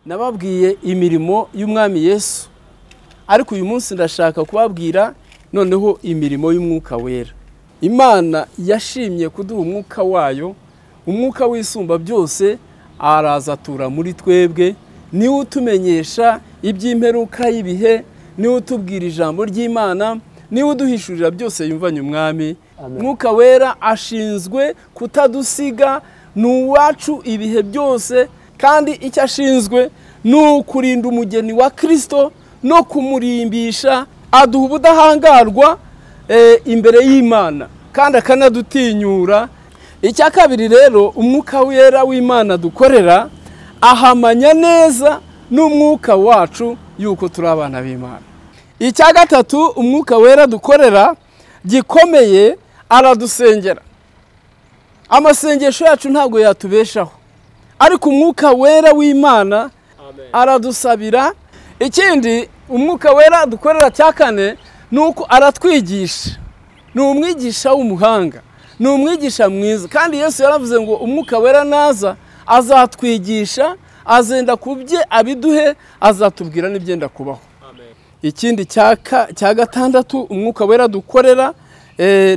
nababwiye imirimo y'umwami Yesu, ariko uyu munsi ndashaka kubabwira noneho imirimo y'umwuka wera. Imana yashimye kuduha umwuka wayo, umwuka w'isumba byose, arazatura muri twebwe, niwe utumenyesha iby'imperuka y'ibihe, niwe utubwira ijambo ry'Imana, niwe uduhishurira byose yumvanye umwami. Umwuka wera ashinzwe kutadusiga, ni uwacu ibihe byose, kandi icyo ashinzwe ni ukurinda umugeni wa Kristo no kumurimbisha, aduha ubudahangarwa imbere y'Imana kandi akanadutinyura. Icya kabiri rero, umwuka wera w'Imana dukorera ahamanya neza n'umwuka wacu yuko turi abana b'Imana. Icya gatatu, umwuka wera dukorera gikomeye, aradusengera. Amasengesho yacu ntabwo yatubeshaho, ariko umwuka wera w'Imana aradusabira. Ikindi umwuka wera dukorera cya kane, nuko aratwigisha. Ni umwigisha w'umuhanga, ni umwigisha mwiza, kandi Yesu yaravuze ngo umwuka wera naza azatwigisha, azenda kubye abiduhe, azatubwira n'ibyenda kubaho. Ikindi cya gatandatu, umwuka wera dukorera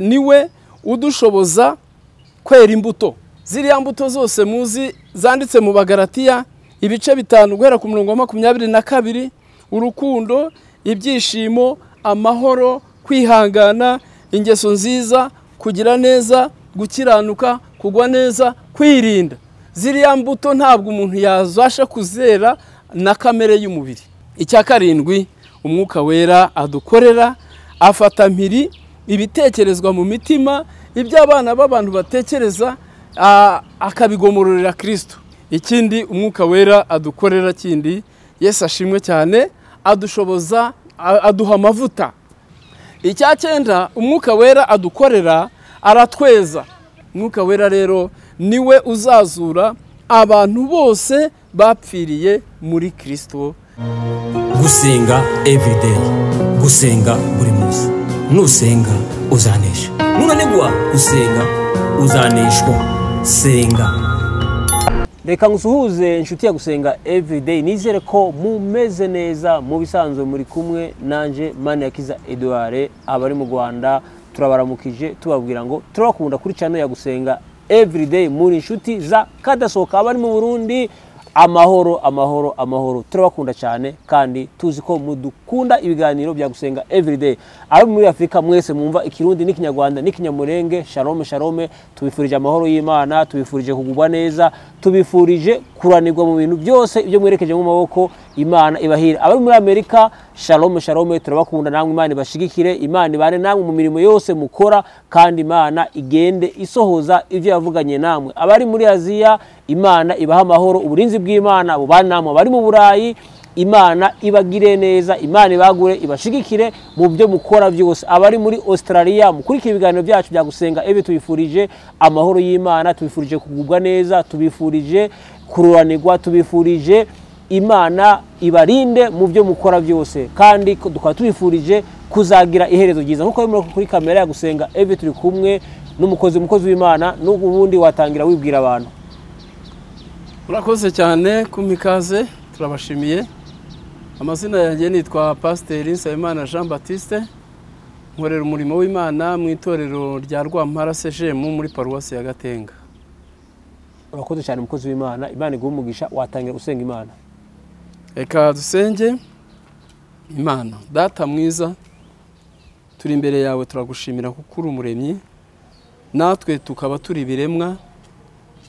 niwe udushoboza kwera imbuto. Ziriya mbuto zose muzi zanditse mu Bagalatiya ibice 5 guhera ku murongo wa 22: urukundo, ibyishimo, amahoro, kwihangana, ingeso nziza, kugira neza, gukiranuka, kugwa neza, kwirinda. Ziriya mbuto ntabwo umuntu yazasha kuzera na kamere y'umubiri. Icya karindwi, umwuka wera adukorera afata mpiri ibitekerezwa mu mitima, ibyo abana b'abantu batekereza, akabigomororera Kristo. Ikindi umwuka wera adukorera kindi, Yesu ashimwe cyane, adushoboza, aduha amavuta. Icya cyenda, umwuka wera adukorera aratweza. Umwuka wera rero niwe uzazura abantu bose bapfiriye muri Kristo. Gusenga everyday, gusenga buri munsi. Nusenga uzanesha, nunanigwa gusenga uzaneshwa. Senga. Reka ngusuhuze inshuti ya Gusenga everyday, nizere ko mumeze neza, mu bisanzwe muri kumwe nanje Maniyakiza Edouard. Abari mu Rwanda turabaramukije, tubabwira ngo turabakunda kuri channel ya Gusenga everyday, muri inshuti za kadasohoka. Abari mu Burundi, amahoro amahoro amahoro, turabakunda cyane kandi tuzi ko mudukunda ibiganiro bya Gusenga everyday. Abo muri Afrika mwese mwumva ikirundi n'ikinyarwanda n'ikinyamurenge, shalom shalom, tubifurije amahoro y'Imana, tubifurije kugubwa neza, tubifurije kuranirwa mu bintu byose ibyo mwerekeje mu maboko, Imana ibahira. Abo muri Amerika, shalom shalom, turabakunda namwe, Imana ibashigikire, Imana ibane namwe mu mirimo yose mukora, kandi Imana igende isohoza ibyo yavuganye namwe. Abari muri Aziya, Imana ibaha amahoro, uburinzi bw'Imana bubane namwe. Abari mu Burayi, Imana ibagire neza, Imana ibagure, ibashigikire mu byo mukora byose. Abari muri Australia, mukurikira ibiganiro byacu bya Gusenga tubifurije amahoro y'Imana, tubifurije kugubwa neza, tubifurije kururanirwa, tubifurije Imana ibarinde mu byo mukora byose, kandi dukaba tubifurije kuzagira iherezo ryiza. Nkuko muri kuri kamera ya Gusenga turi kumwe n'umukozi w'Imana, n'ubundi watangira wibwira abantu. Urakoze cyane kumikaze, turabashimiye. Amazina yanjye nitwa Pasteur Nsabimana Jean Baptiste, nkorera umurimo w'Imana mu itorero rya Rwampara CGM muri paruwasi ya Gatenga. Urakoze cyane umukozi w'Imana, Imana iguhe umugisha, watangira gusenga Imana. Reka dusenge. Imana data mwiza, turi imbere yawe, turagushimira kuko uri umuremyi, natwe tukaba turi biremwa.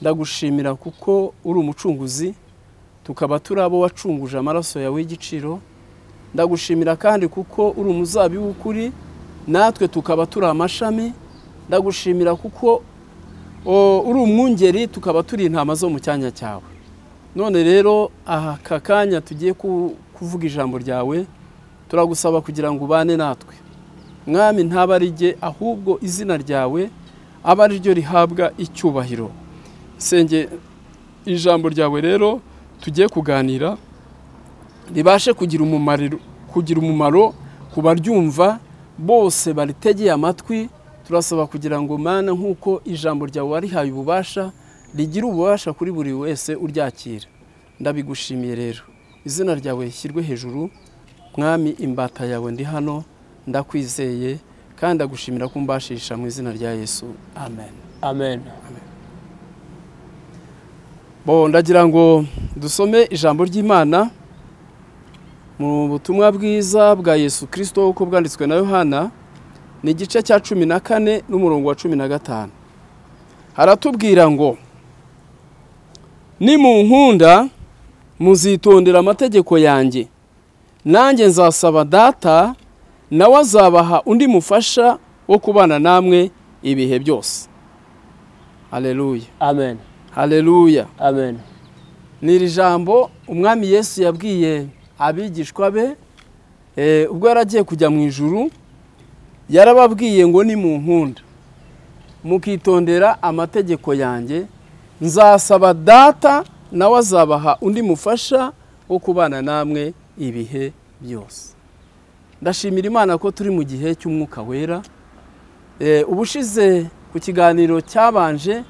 Ndagushimira kuko uri umucunguzi, tukaba turi abo wacunguje amaraso yawe y'igiciro. Ndagushimira kandi kuko uri umuzabibu w'ukuri, natwe tukaba turi amashami. Ndagushimira kuko uri umwungeri, tukaba turi intama zo mu cyanya cyawe. None rero aka kanya tugiye kuvuga ijambo ryawe, turagusaba kugira ngo ubane natwe. Mwami, ntabarige ahubwo izina ryawe aba ari ryo rihabwa icyubahiro. Senge ijambo ryawe rero tugiye kuganira ribashe kugira umumaro ku baryumva bose baritegeye amatwi. Turasaba kugira ngo Mana, nkuko ijambo ryawe warihaye ububasha, rigira ububasha kuri buri wese uryakira. Ndabigushimiye rero izina ryawe rishyirwe hejuru. Mwami, imbata yawe ndi hano, ndakwizeye kandi ndagushimira ko umbashisha mu izina rya Yesu. Amen. Amen. Ndagira ngo dusome ijambo ry'Imana mu butumwa bwiza bwa Yesu Kristo uko bwanditswe na Yohana, ni igice cya 14 n'umurongo wa 15. Haratubwira ngo, nimunkunda muzitondera amategeko yanjye, nanjye nzasaba Data, nawe azabaha undi mufasha wo kubana namwe ibihe byose. Haleluya. Amen. Haleluya. Amen. Ni iri jambo umwami Yesu yabwiye abigishwa be ubwo yaragiye kujya mu ijuru. Yarababwiye ngo nimunkunda mukitondera amategeko yanjye, nzasaba Data, nawe azabaha undi mufasha wo kubana namwe ibihe byose. Ndashimira Imana ko turi mu gihe cy'umwuka wera. Ubushize ku kiganiro cyabanje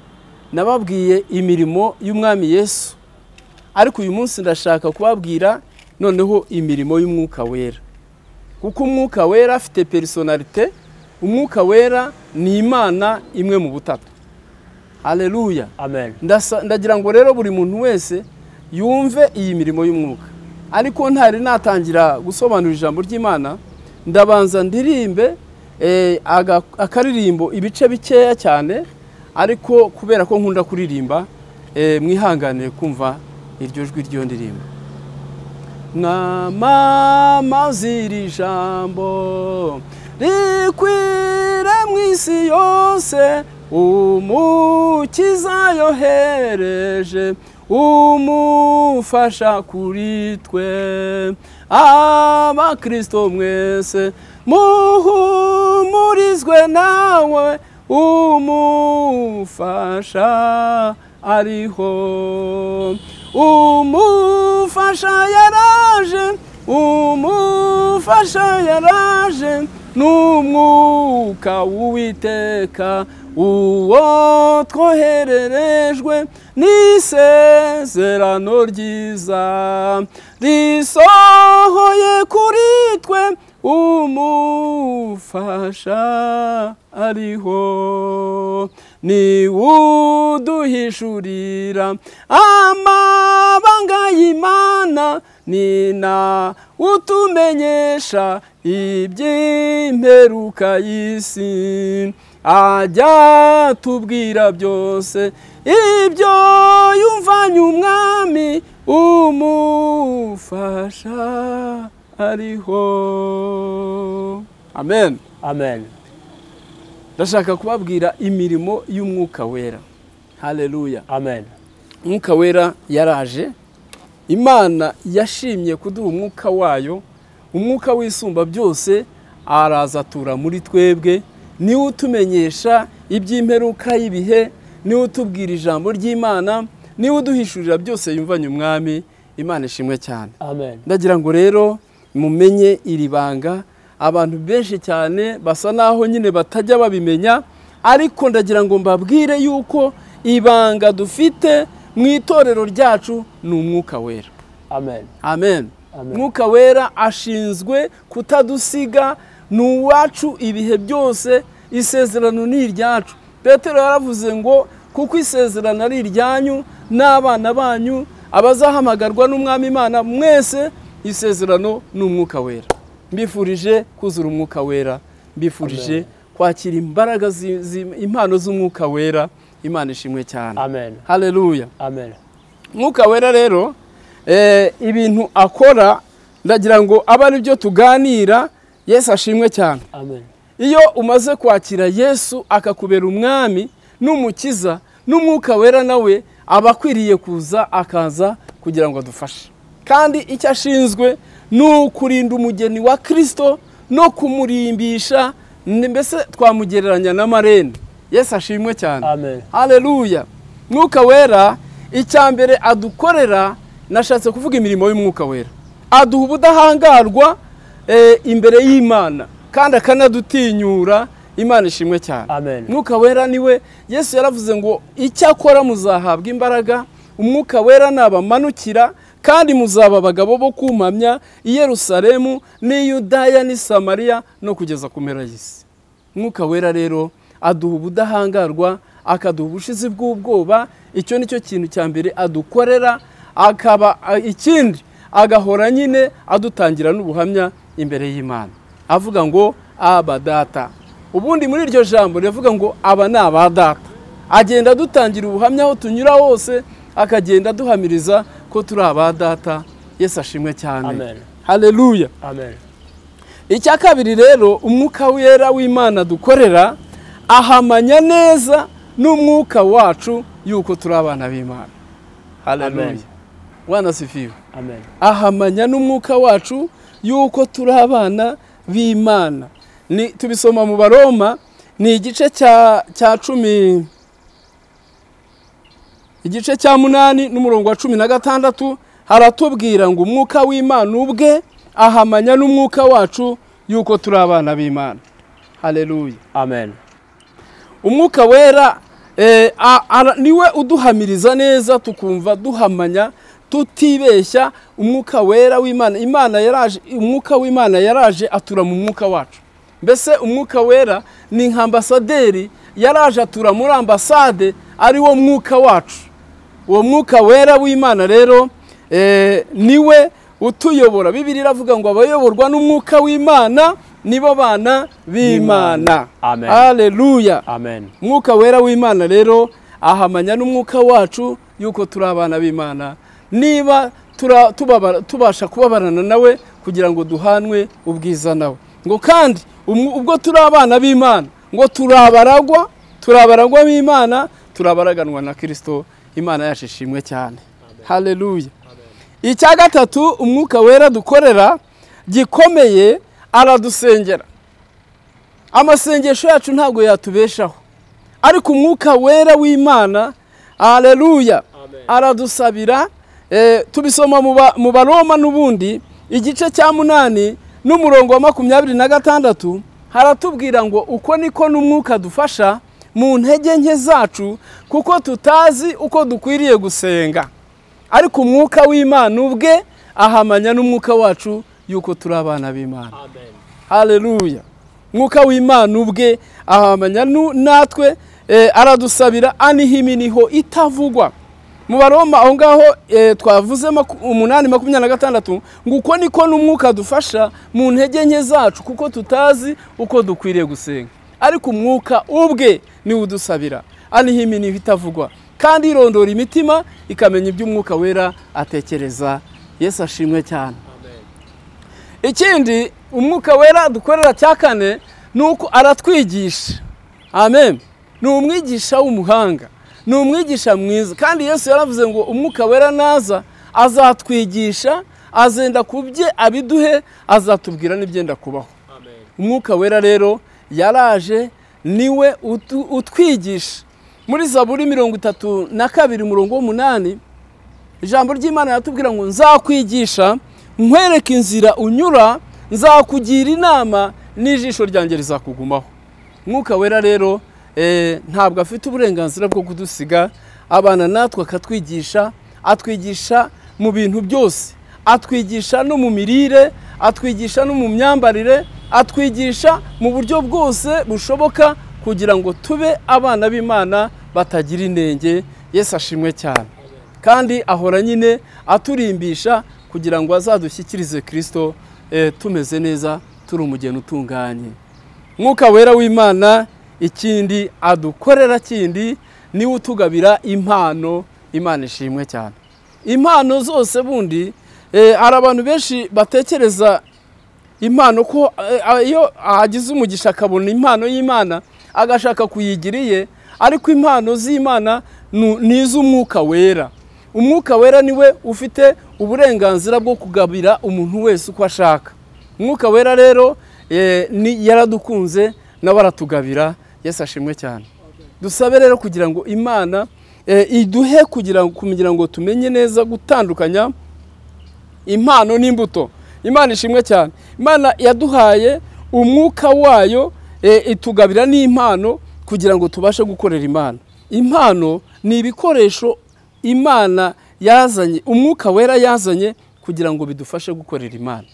nababwiye imirimo y'umwami Yesu, ariko uyu munsi ndashaka kubabwira noneho imirimo y'umwuka wera, kuko umwuka wera afite personalite. Umwuka wera ni Imana imwe mu butatu. Haleluya. Amen. Ndagira ngo rero buri muntu wese yumve iyi mirimo y'umwuka, ariko ntari natangira gusobanura ijambo ry'Imana, ndabanza ndirimbe akaririmbo ibice bikeya cyane, ariko kubera ko nkunda kuririmba mwihanganire kumva iryo jwi ry'iyo ndirimbo. Mwamamaza iri jambo rikwire mu isi yose, umukiza yohereje umufasha kuri twe. Abakristo mwese muhumurizwe nawe, umufasha ariho. Umufasha yaraje, umufasha yaraje, n'umwuka w'Uwiteka uwo twohererejwe, n'isezerano ryiza risohoye kuri twe, umufasha ariho. Ni uduhishurira amabanga y'Imana, ni na utumenyesha iby'imperuka y'isi, ajya tubwira byose ibyo yumvanye umwami, umufasha ariho. Amen. Amen. Ndashaka kubabwira imirimo y'umwuka wera. Haleluya. Amen. Umwuka wera yaraje. Imana yashimye kuduha umwuka wayo, umwuka w'isumba byose, arazatura muri twebwe. Niwe utumenyesha iby'imperuka y'ibihe, niwe utubwira ijambo ry'Imana, niwe uduhishurira byose yumvanye umwami. Imana ishimwe cyane. Amen. Ndagira ngo rero mumenye iri banga. Abantu benshi cyane basa naho nyine batajya babimenya, ariko ndagira ngo mbabwire yuko ibanga dufite mu itorero ryacu ni umwuka wera. Amen. Amen. Umwuka wera ashinzwe kutadusiga, ni uwacu ibihe byose. Isezerano ni iryacu. Petero yaravuze ngo kuko isezerano ari iryanyu n'abana banyu, abazahamagarwa n'umwami Imana mwese, isezerano ni umwuka wera. Mbifurije kuzura umwuka wera, mbifurije kwakira imbaraga impano z'umwuka wera. Imana ishimwe cyane. Amen. Haleluya. Amen. Umwuka wera rero ibintu akora ndagira ngo aba ari byo tuganira. Yesu ashimwe cyane. Amen. Iyo umaze kwakira Yesu akakubera umwami n'umukiza, n'umwuka wera nawe aba akwiriye kuza akaza kugira ngo adufashe. Kandi icyo ashinzwe ni ukurinda umugeni wa Kristo no kumurimbisha, mbese twamugereranya n'amarene. Yesu ashimwe cyane. Amen. Haleluya. Mwuka wera icyambere adukorera, nashatse kuvuga imirimo y'umwuka wera. Aduha ubudahangarwa imbere y'Imana kandi akanadutinyura. Imana ishimwe cyane. Amen. Mwuka wera niwe Yesu yaravuze ngo icyakora muzahabwa imbaraga, umwuka wera nabamanukira kandi muzaba abagabo bo kumpamya i Yerusalemu n'i Yudaya n'i Samariya no kugeza ku mpera y'isi. Mwuka wera rero aduha ubudahangarwa, akaduha ubushizi bw'ubwoba. Icyo nicyo kintu cya mbere adukorera, akaba ikindi agahora nyine adutangira n'ubuhamya imbere y'Imana avuga ngo aba data. Ubundi muri iryo jambo rivuga ngo aba ni abadata, agenda dutangira ubuhamya aho tunyura hose, akagenda duhamiriza ko turi abadata. Yesu ashimwe cyane. Amen. Haleluya. Amen. Icya kabiri rero, umwuka wera w'Imana dukorera ahamanya neza n'umwuka wacu yuko turi abana b'Imana. Haleluya. Bwana sifiwe. Amen. Ahamanya n'umwuka wacu yuko turi abana b'Imana. Ni tubisoma mu Baroma, ni igice cya 10, igice cya 8 n'umurongo wa 16, haratubwira ngo umwuka w'Imana ubwe ahamanya n'umwuka wacu yuko turi abana b'Imana. Haleluya. Amen. Umwuka wera niwe uduhamiriza neza tukumva duhamanya tutibeshya. Umwuka wera w'Imana, Imana yaraje, umwuka w'Imana yaraje atura mu mwuka wacu. Mbese umwuka wera ni nk'ambasaderi, yaraje atura muri ambasade, ari wo mwuka wacu. Uwo mwuka wera w'Imana rero niwe utuyobora. Bibiliya iravuga ngo abayoborwa n'umwuka w'Imana nibo bana b'Imana. Amen. Haleluya. Amen. Umwuka wera w'Imana rero ahamanya n'umwuka wacu yuko turi abana b'Imana, niba tubasha kubabarana nawe kugira ngo duhanwe ubwiza nawe. Ngo kandi ubwo turi abana b'Imana, ngo turabaragwa b'Imana, turabaraganwa na Kristo. Imana yacu ishimwe cyane. Haleluya. Icya gatatu, umwuka wera dukorera gikomeye, aradusengera. Amasengesho yacu ntabwo yatubeshaho, ariko umwuka wera w'Imana, haleluya, aradusabira. Tubisoma mu Baroma n'ubundi igice cya 8 n'umurongo wa 26, haratubwira ngo uko niko n'umwuka dufasha mu ntege nke zacu, kuko tutazi uko dukwiriye gusenga, ariko umwuka w'Imana ubwe ahamanya n'umwuka wacu yuko turi abana b'Imana. Amen. Haleluya. Umwuka w'Imana ubwe ahamanya natwe, aradusabira anihiminiho itavugwa. Mu Baroma aho ngaho twavuze 8:26 ngo uko niko n'umwuka dufasha mu ntege nke zacu, kuko tutazi uko dukwiriye gusenga, ariko umwuka ubwe niwe udusabira anihiminiho itavugwa, kandi irondora imitima ikamenya iby'umwuka wera atekereza. Yesu ashimwe cyane. Amen. Ikindi umwuka wera dukorera cya kane nuko aratwigisha. Amen. Ni umwigisha w'umuhanga, ni umwigisha mwiza, kandi Yesu yaravuze ngo umwuka wera naza azatwigisha, azenda kubye abiduhe, azatubwira n'ibyenda kubaho. Amen. Umwuka wera rero yaraje, niwe utwigisha. Muri Zaburi 32 umurongo w'8, ijambo ry'Imana yatubwira ngo nzakwigisha, nkwereke inzira unyura, nzakugira inama, n'ijisho ryanjye rizakugumaho. Umwuka wera rero ntabwo afite uburenganzira bwo kudusiga, abana natwe akatwigisha, atwigisha mu bintu byose, atwigisha no mu mirire, atwigisha no mu myambarire, atwigisha mu buryo bwose bushoboka kugira ngo tube abana b'Imana batagira inenge. Yesu ashimwe cyane. Kandi ahora nyine aturimbisha kugira ngo azadushyikirize Kristo tumeze neza, turi umugeni utunganye. Mwuka wera w'Imana ikindi adukorera kindi niwe utugabira impano. Imana ishimwe cyane. Impano zose bundi hari abantu benshi batekereza impano ko iyo agize umugisha akabona impano y'Imana agashaka kuyigiriye, ariko impano z'Imana ni iz'umwuka wera. Umwuka wera niwe ufite uburenganzira bwo kugabira umuntu wese uko ashaka. Umwuka wera rero yaradukunze nawe aratugabira. Yesu ashimwe cyane. Dusabe rero kugira ngo Imana iduhe kugira ngo tumenye neza gutandukanya impano n'imbuto. Imana ishimwe cyane. Imana yaduhaye umwuka wayo, itugabira n'impano kugira ngo tubashe gukorera Imana. Impano ni ibikoresho Imana yazanye, umwuka wera yazanye kugira ngo bidufashe gukorera Imana.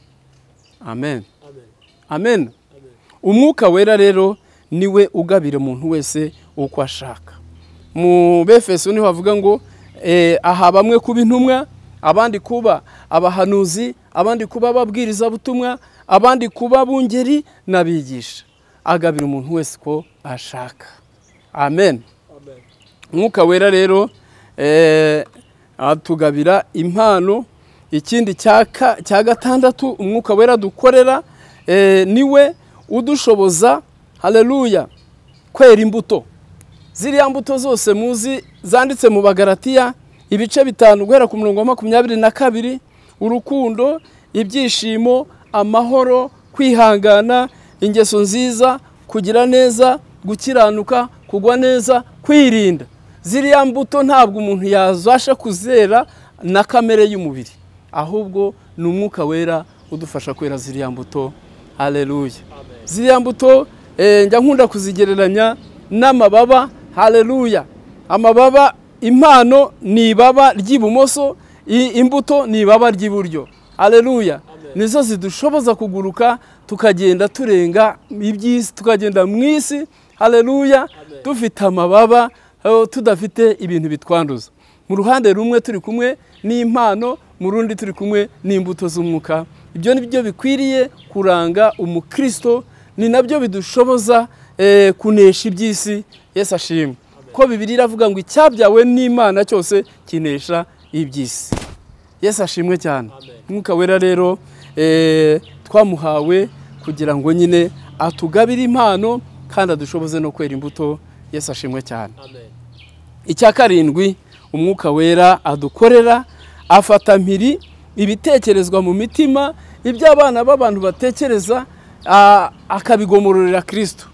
Amen. Amen. Umwuka wera rero niwe ugabira umuntu wese uko ashaka. Mu Befeso niho havuga ngo aha bamwe kuba intumwa, abandi kuba abahanuzi, abandi kuba ababwiriza butumwa, abandi kuba bungeri n'abigisha. Agabira umuntu wese ko ashaka. Amen. Umwuka wera rero atugabira impano. Ikindi cya gatandatu umwuka wera dukorera niwe udushoboza, haleluya, kwera imbuto. Ziriya mbuto zose muzi zanditse mu Bagalatiya ibice 5 guhera ku murongo wa 22, urukundo, ibyishimo, amahoro, kwihangana, ingeso nziza, kugira neza, gukiranuka, kugwa neza, kwirinda. Ziriya mbuto ntabwo umuntu yazasha kuzera na kamere y'umubiri, ahubwo ni umwuka wera udufasha kwera ziriya mbuto. Haleluya. Ziriya mbuto njya nkunda kuzigereranya n'amababa. Haleluya. Amababa, impano ni ibaba ry'ibumoso, imbuto ni ibaba ry'iburyo. Haleluya. Nizo zidushoboza kuguruka tukagenda turenga iby'isi, tukagenda mu isi. Haleluya. Dufite amababa, tudafite ibintu bitwanduza. Mu ruhande rumwe turi kumwe n'impano, mu rundi turi kumwe n'imbuto z'umwuka. Ibyo nibyo bikwiriye kuranga umukristo, ni nabyo bidushoboza kunesha iby'isi. Yesu ashimwe. Ko Bibiliya iravuga ngo icyabyawe n'Imana cyose kinesha iby'isi. Yesu ashimwe cyane. Umwuka wera rero twamuhawe kugira ngo nyine atugabire impano kandi adushoboze no kwera imbuto. Yesu ashimwe cyane. Icya karindwi umwuka wera adukorera, afata mpiri ibitekerezwa mu mitima, ibyo abana b'abantu batekereza akabigomororera Kristo.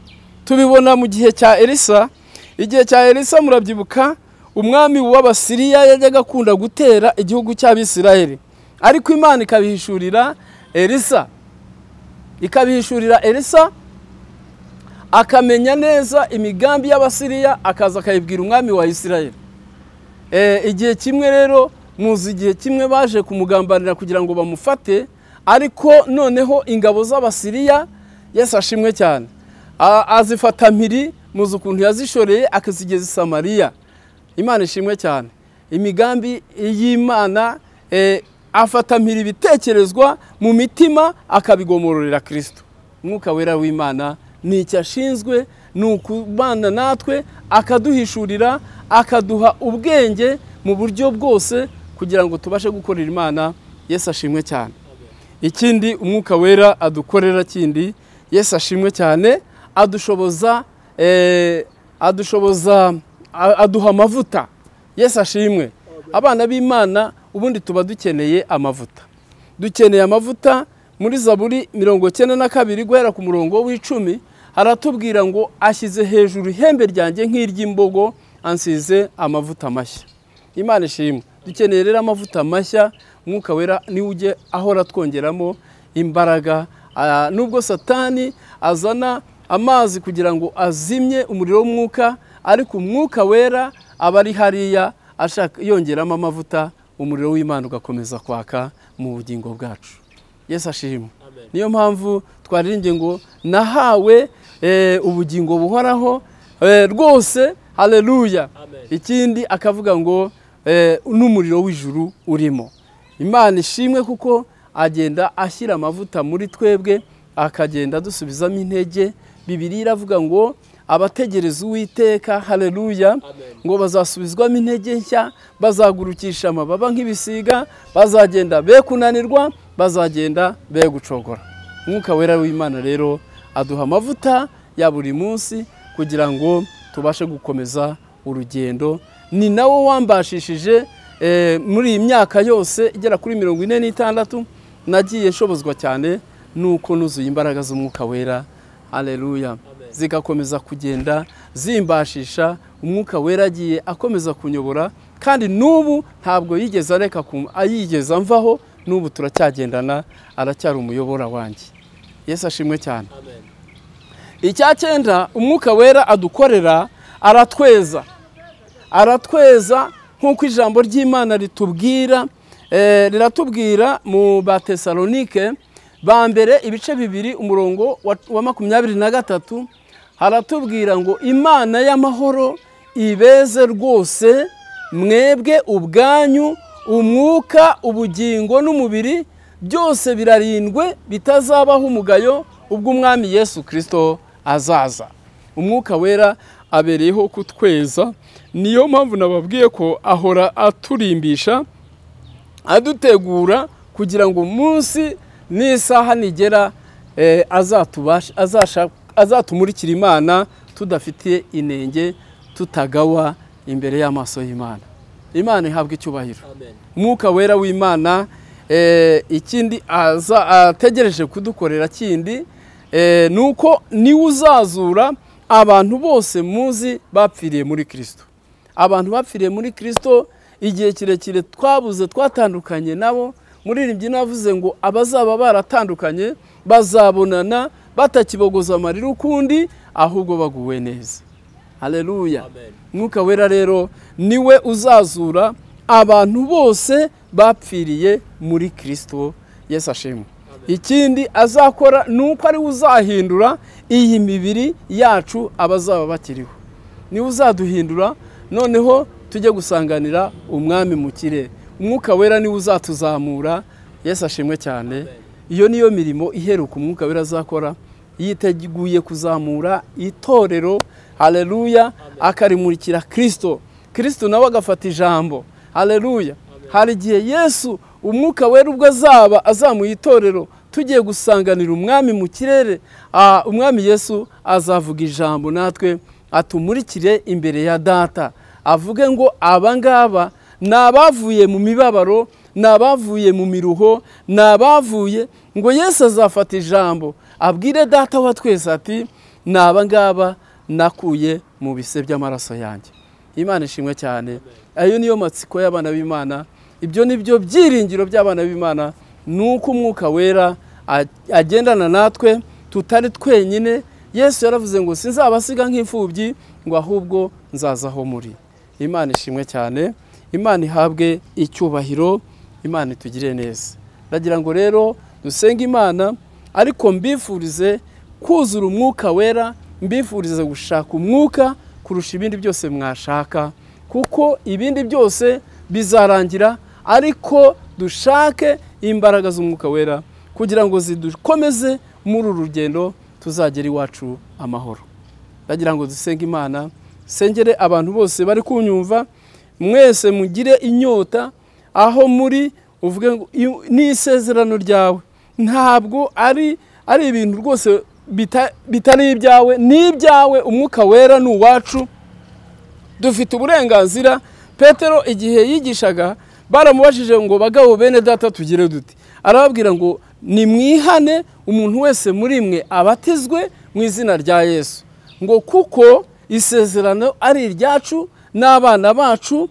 Tubibona mu gihe cya Elisa. Igihe cya Elisa murabyibuka, umwami w'Abasiriya yajyaga akunda gutera igihugu cy'Abisirayeli, ariko Imana ikabihishurira Elisa, akamenya neza imigambi y'Abasiriya, akaza akayibwira umwami wa Isirayeli. Igihe kimwe rero muzi, igihe kimwe baje kumugambanira kugira ngo bamufate, ariko noneho ingabo z'Abasiriya, Yesu ashimwe cyane, azifata mpiri, muzi ukuntu yazishoreye akazigeza i Samariya. Imana ishimwe cyane. Imigambi y'Imana, afata mpiri ibitekerezwa mu mitima akabigomororera Kristo. Umwuka wera w'Imana ni icyo ashinzwe, ni ukubana natwe, akaduhishurira, akaduha ubwenge mu buryo bwose kugira ngo tubashe gukorera Imana. Yesu ashimwe cyane. Ikindi umwuka wera adukorera kindi, Yesu ashimwe cyane, aduha amavuta. Yesu ashimwe. Abana b'Imana ubundi tuba dukeneye amavuta. Dukeneye amavuta. Muri Zaburi 92 guhera ku murongo w'10 haratubwira ngo ashyize hejuru ihembe ryanjye nk'iry'imbogo, ansize amavuta mashya. Imana ishimwe. Dukeneye rero amavuta mashya. Umwuka wera ni uje ahora twongeramo imbaraga. Nubwo Satani azana amazi kugira ngo azimye umuriro w'umwuka, ariko umwuka wera aba ari hariya ashaka yongeramo amavuta, umuriro w'Imana ugakomeza kwaka mu bugingo bwacu. Yesu ashimwe. Niyo mpamvu twaririmbye ngo nahawe ubugingo buhoraho rwose. Haleluya. Ikindi akavuga ngo n'umuriro w'ijuru urimo. Imana ishimwe kuko agenda ashyira amavuta muri twebwe, akagenda dusubizamo intege. Bibiliya iravuga ngo abategereza Uwiteka, haleluya, ngo bazasubizwamo intege nshya, bazagurukisha amababa nk'ibisiga, bazagenda be kunanirwa, bazagenda be gucogora. Umwuka wera w'Imana rero aduha amavuta ya buri munsi kugira ngo tubashe gukomeza urugendo. Ni nawo wambashishije muri iyi myaka yose igera kuri 46 nagiye nshobozwa cyane nuko nuzuye imbaraga z'umwuka wera. Haleluya. Zigakomeza kugenda zimbashisha. Umwuka wera agiye akomeza kunyobora, kandi nubu ntabwo yigeze areka ayigeza mvaho, nubu turacyagendana, aracyari umuyobora wanjye. Yesu ashimwe cyane. Icya cyenda umwuka wera adukorera, aratweza nk'uko ijambo ry'Imana ritubwira riratubwira mu Batesalonike ba mbere ibice 2 umurongo wa 23 haratubwira ngo Imana y'amahoro ibeze rwose mwebwe ubwanyu umwuka ubugingo n'umubiri byose birarindwe bitazabaho umugayo ubwo umwami Yesu Kristo azaza. Umwuka wera abereyeho kutweza, niyo mpamvu nababwiye ko ahora aturimbisha adutegura kugira ngo umunsi n'isaha nigera azatumurikira Imana tudafitiye inenge, tutagawa imbere y'amaso y'Imana. Imana ihabwa icyubahiro. Umwuka wera w'Imana ikindi ategereje kudukorera kindi nuko ni uzazura abantu bose muzi bapfiriye muri Kristo. Abantu bapfiriye muri Kristo igihe kirekire twabuze, twatandukanye nabo. Muririmbyi navuze ngo abazaba baratandukanye bazabonana batakibogoza amarira ukundi, ahubwo baguwe neza. Haleluya. Mwuka wera rero niwe uzazura abantu bose bapfiriye muri Kristo. Yesu ashimwe. Ikindi azakora nuko ari uzahindura iyi mibiri yacu abazaba bakiriho. Ni uzaduhindura noneho tujye gusanganira umwami mu kirere. Umwuka wera ni uzatuzamura. Yesu ashimwe cyane. Iyo niyo mirimo iheruka umwuka wera azakora, yiteguye kuzamura itorero. Haleluya. Akarimurikira Kristo. Kristo nawe agafata ijambo. Haleluya. Hari igihe Yesu umwuka wera ubwo azamuye itorero tugiye gusanganira umwami mu kirere, umwami Yesu azavuga ijambo natwe atumurikire imbere ya data, avuge ngo abangaba nabavuye mu mibabaro, nabavuye mu miruho, nabavuye ngo Yesu azafata ijambo abwire data wa twese ati nabangaba nakuye mu bise by'amaraso yanjye. Imana ishimwe cyane. Ayo niyo matsiko y'abana b'Imana. Ibyo nibyo byiringiro by'abana b'Imana, nuko umwuka wera agendana natwe tutari twenyine. Yesu yaravuze ngo sinzabasiga nk'imfubyi, ngo ahubwo nzazaho muri. Imana ishimwe cyane. Imana ihabwe icyubahiro. Imana itugire neza. Ndagira ngo rero dusenge Imana, ariko mbifurize kuzura umwuka wera, mbifurize gushaka umwuka kurusha ibindi byose mwashaka, kuko ibindi byose bizarangira, ariko dushake imbaraga z'umwuka wera kugira ngo zidukomeze muri uru rugendo tuzagera iwacu amahoro. Ndagira ngo dusenge Imana, sengere abantu bose bari kunyumva, mwese mugire inyota aho muri, uvuge ngo ni isezerano ryawe, ntabwo ari ibintu rwose bitari ibyawe, ni ibyawe. Umwuka wera ni uwacu, dufite uburenganzira. Petero igihe yigishaga baramubajije ngo bagabo bene data tugire duti, arababwira ngo nimwihane umuntu wese muri mwe abatizwe mu izina rya Yesu, ngo kuko isezerano ari iryacu n'abana bacu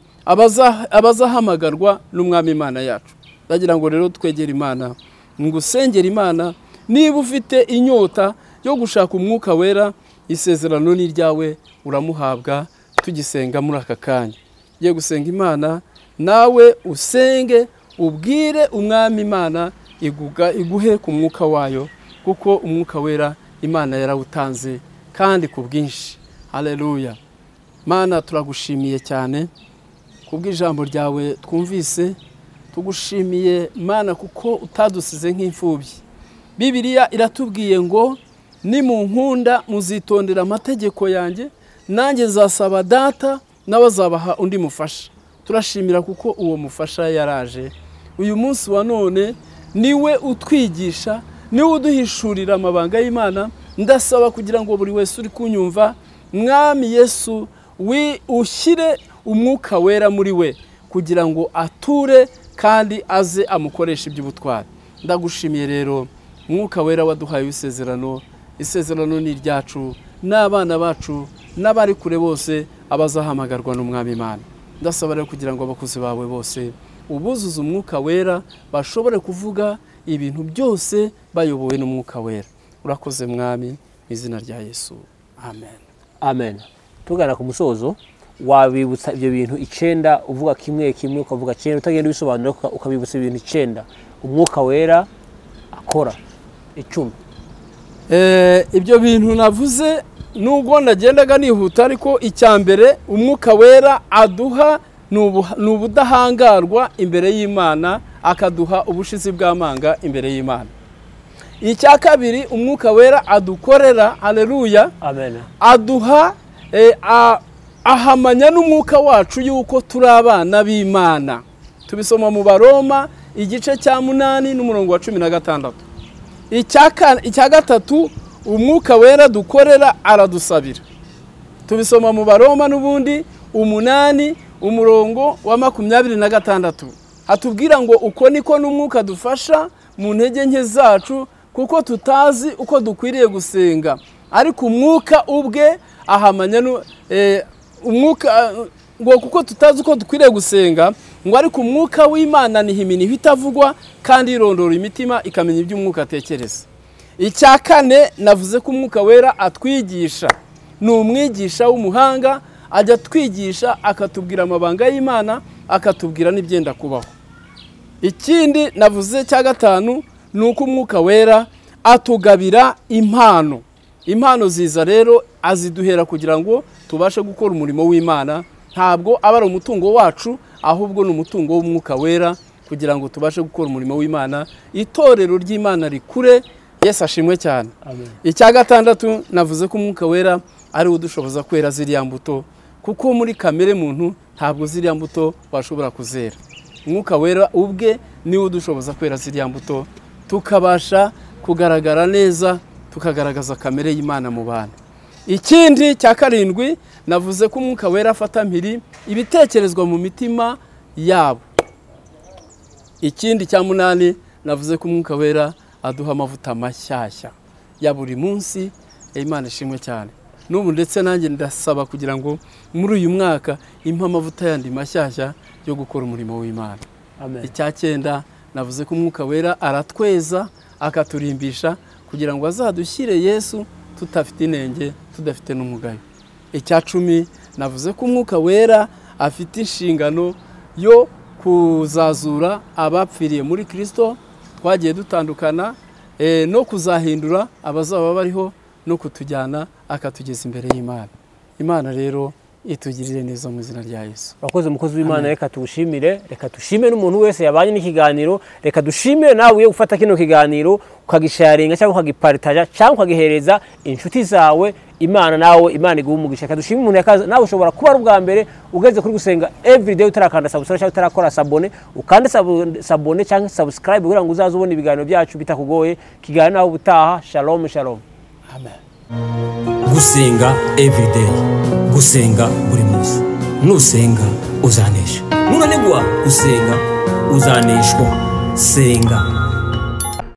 abazahamagarwa n'umwami Imana yacu. Ndagira ngo rero twegere Imana, ngusengera Imana, niba ufite inyota yo gushaka umwuka wera, isezerano ni iryawe, uramuhabwa. Tugisenga muri aka kanya, ye gusenga Imana, nawe usenge ubwire umwami Imana iguhe ku mwuka wayo, kuko umwuka wera Imana yarawutanze kandi ku bwinshi. Haleluya. Mana, turagushimiye cyane kubw'ijambo ryawe twumvise. Tugushimiye Mana kuko utadusize nk'imfubyi. Bibiliya iratubwiye ngo nimunkunda muzitondera amategeko yanjye, nanjye nzasaba data nawe azabaha undi mufasha. Turashimira kuko uwo mufasha yaraje. Uyu munsi wa none niwe utwigisha, niwe uduhishurira amabanga y'Imana. Ndasaba kugira ngo buri wese uri kunyumva, mwami Yesu ushyire umwuka wera muri we kugira ngo ature kandi aze amukoresha iby'ubutwari. Ndagushimiye rero umwuka wera waduhaye isezerano. Isezerano ni iryacu n'abana bacu n'abari kure bose abazahamagarwa n'umwami Imana. Ndasaba rero kugira ngo abakozi bawe bose ubuzuze umwuka wera, bashobore kuvuga ibintu byose bayobowe n'umwuka wera. Urakoze mwami, mu izina rya Yesu. Amen. Amen. Tugana ku musozo, wabibutsa ibyo bintu 9 uvuga kimwe kimwe ukavuga 9 utagenda bisobanura ukabibutsa ibintu 9 umwuka wera akora 10. Ibyo bintu navuze nubwo nagendaga nihuta ariko icyambere umwuka wera aduha nubudahangarwa imbere y'Imana akaduha ubushizi bw'amanga imbere y'Imana. Icya kabiri umwuka wera adukorera haleluya amen aduha ahamanya n'umwuka wacu yuko turi abana b'Imana. Tubisoma mu Baroma igice cya 8 n'umurongo wa 16. Icya gatatu umwuka wera dukorera aradusabira. Tubisoma mu Baroma n'ubundi 8 umurongo wa 26. Hatubwira ngo uko niko n'umwuka dufasha mu ntege nke zacu kuko tutazi uko dukwiriye gusenga, ariko umwuka ubwe ahamanya umwuka ngo kuko tutazi uko dukwiriye gusenga ngo ariko umwuka w'Imana nihimini hitavugwa kandi irondora imitima ikamenya ibyo umwuka atekereza. Icya kane navuze ko umwuka wera atwigisha, ni umwigisha w'umuhanga, ajya twigisha akatubwira amabanga y'Imana akatubwira n'ibyenda kubaho. Ikindi navuze cya gatanu nuko umwuka wera atugabira impano. Impano ziza rero aziduhera kugira ngo tubashe gukora umurimo w'Imana, ntabwo aba ari umutungo wacu ahubwo ni umutungo w'umwuka wera kugira ngo tubashe gukora umurimo w'Imana, itorero ry'Imana rikure. Yesu ashimwe cyane. Amen. Icya gatandatu navuze ko umwuka wera ari udushoboza kwera ziriya mbuto, kuko muri kamere muntu ntabwo ziriya mbuto washobora kuzera. Umwuka wera ubwe ni udushoboza kwera ziriya mbuto tukabasha kugaragara neza, tukagaragaza kamere y'Imana mu bantu. Ikindi cya karindwi navuze ko umwuka wera afata mpiri ibitekerezwa mu mitima yabo. Ikindi cya 8 navuze ko umwuka wera aduha amavuta mashyashya ya buri munsi. Imana ishimwe cyane. N'ubu ndetse nanjye ndasaba kugira ngo muri uyu mwaka impa amavuta yandi mashyashya yo gukora umurimo w'Imana. Amen. Icya 9 navuze ko umwuka wera aratweza akaturimbisha kugira ngo azadushyire Yesu tutafite inenge, tudafite n'umugayo. Icya 10 navuze ko umwuka wera afite inshingano yo kuzazura abapfiriye muri Kristo twagiye dutandukana, no kuzahindura abazaba bariho no kutujyana akatugeza imbere y'Imana. Imana rero itugirire neza mu izina rya Yesu. Bakoze umukozi w'Imana, reka tugushimire, reka dushimire n'umuntu wese yabanye n'ikiganiro, reka dushimire nawe ufata kino kiganiro ukagisharinga cyangwa ukagipartaja cyangwa ukagihereza inshuti zawe. Imana nawe Imana iguha umugisha. Reka dushimire umuntu yakaza nawe ushobora kuba ari ubwa mbere ugeze kuri Gusenga everyday utarakanda subscribe cyangwa utarakora sabone, ukande sabone cyangwa subscribe kugira ngo uzaze ubona ibiganiro byacu bitakugoye. Kiganiro nawe ubutaha. Shalom shalom. Amen. Gusenga everyday, gusenga buri munsi. Nusenga uzanesha, nunanigwa gusenga uzaneshwa. Senga.